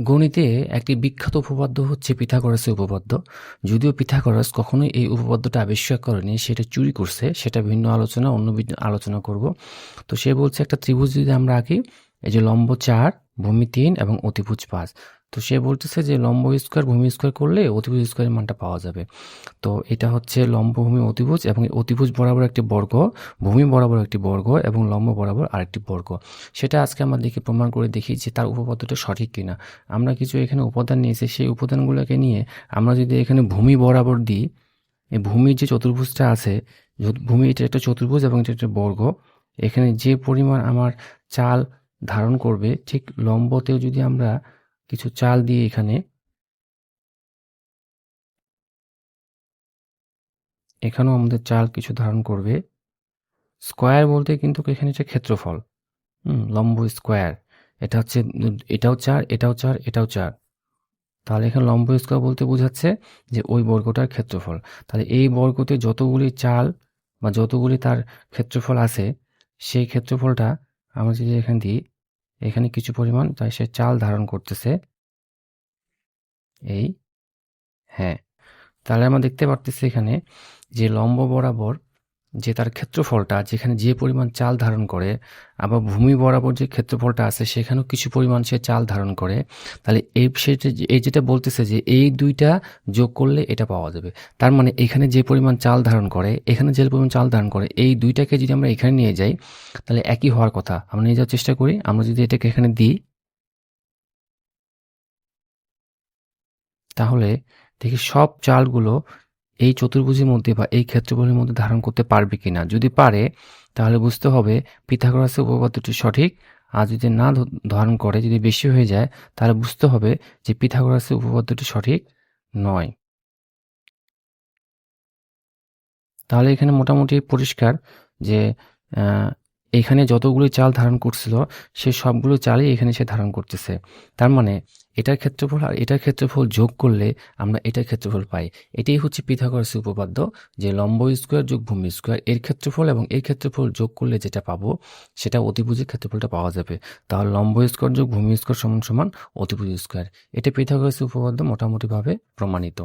গণিতে একটি বিখ্যাত উপপাদ্য হচ্ছে পিথাগোরাসের উপপাদ্য। যদিও পিথাগোরাস কখনোই এই উপপাদ্যটা আবিষ্কার করেনি, সেটা চুরি করছে, সেটা ভিন্ন আলোচনা, অন্য আলোচনা করব। তো সে বলছে একটা ত্রিভুজ যদি আমরা আঁকি, এই যে লম্ব 4, ভূমি 3 এবং অতিভুজ 5, তো সে বলতেছে যে লম্ব স্কোয়ার ভূমি স্কোয়ার করলে অতিভুজ স্কোয়ারের মানটা পাওয়া যাবে। তো এটা হচ্ছে লম্ব ভূমি অতিভুজ, এবং অতিভুজ বরাবর একটি বর্গ, ভূমি বরাবর একটি বর্গ এবং লম্ব বরাবর আরেকটি বর্গ। সেটা আজকে আমরা দেখি, প্রমাণ করে দেখি যে তার উপপাদ্যটা সঠিক কিনা। আমরা কিছু এখানে উপাদান নিয়েছি, সেই উপাদানগুলোকে নিয়ে আমরা যদি এখানে ভূমি বরাবর দিই, এই ভূমির যে চতুর্ভুজটা আছে, ভূমি এটা একটা চতুর্ভুজ এবং এটা একটা বর্গ, এখানে যে পরিমাণ আমার চাল ধারণ করবে, ঠিক লম্বতেও যদি আমরা কিছু চাল দিয়ে এখানেও আমাদের চাল কিছু ধারণ করবে। স্কোয়ার বলতে কিন্তু এখানে এটা ক্ষেত্রফল, লম্ব স্কোয়ার, এটা হচ্ছে, এটাও 4, এটাও 4, এটাও 4। তাহলে এখানে লম্ব স্কোয়ার বলতে বোঝাচ্ছে যে ওই বর্গটার ক্ষেত্রফল। তাহলে এই বর্গতে যতগুলি চাল বা যতগুলি তার ক্ষেত্রফল আছে, সেই ক্ষেত্রফলটা আমরা যদি এখানে দিই, এখানে কিছু পরিমাণ তাই সে চাল ধারণ করতেছে। এই, হ্যাঁ, তাহলে আমরা দেখতে পারতেছি এখানে যে লম্ব বরাবর যে তার ক্ষেত্রফলটা, যেখানে যে পরিমাণ চাল ধারণ করে, আবার ভূমি বরাবর যে ক্ষেত্রফলটা আছে সেখানেও কিছু পরিমাণ সে চাল ধারণ করে। তাহলে এই যেটা বলতেছে যে এই দুইটা যোগ করলে এটা পাওয়া যাবে। তার মানে এখানে যে পরিমাণ চাল ধারণ করে, এখানে যে পরিমাণ চাল ধারণ করে, এই দুইটাকে যদি আমরা এখানে নিয়ে যাই, তাহলে একই হওয়ার কথা। আমরা নিয়ে যাওয়ার চেষ্টা করি। আমরা যদি এটাকে এখানে দিই, তাহলে দেখি সব চালগুলো এই চতুর্ভুজের মধ্যে বা এই ক্ষেত্রফলের মধ্যে ধারণ করতে পারবে কিনা। যদি পারে, তাহলে বুঝতে হবে পিথাগোরাসের উপপাদ্যটি সঠিক। আর যদি না ধারণ করে, যদি বেশি হয়ে যায়, তাহলে বুঝতে হবে যে পিথাগোরাসের উপপাদ্যটি সঠিক নয়। তাহলে এখানে মোটামুটি পরিষ্কার যে এখানে যতগুলি চাল ধারণ করছিল, সে সবগুলো চালই এখানে সে ধারণ করতেছে। তার মানে এটার ক্ষেত্রফল আর এটার ক্ষেত্রফল যোগ করলে আমরা এটার ক্ষেত্রফল পাই। এটাই হচ্ছে পিথাগোরাসের উপপাদ্য, যে লম্ব স্কোয়ার যোগ ভূমি স্কোয়ার এর ক্ষেত্রফল এবং এর ক্ষেত্রফল যোগ করলে যেটা পাবো, সেটা অতিভুজের ক্ষেত্রফলটা পাওয়া যাবে। তাহলে লম্ব স্কোয়ার যোগ ভূমি স্কোয়ার সমান সমান অতিভুজ স্কোয়ার। এটা পিথাগোরাসের উপপাদ্য মোটামুটিভাবে প্রমাণিত।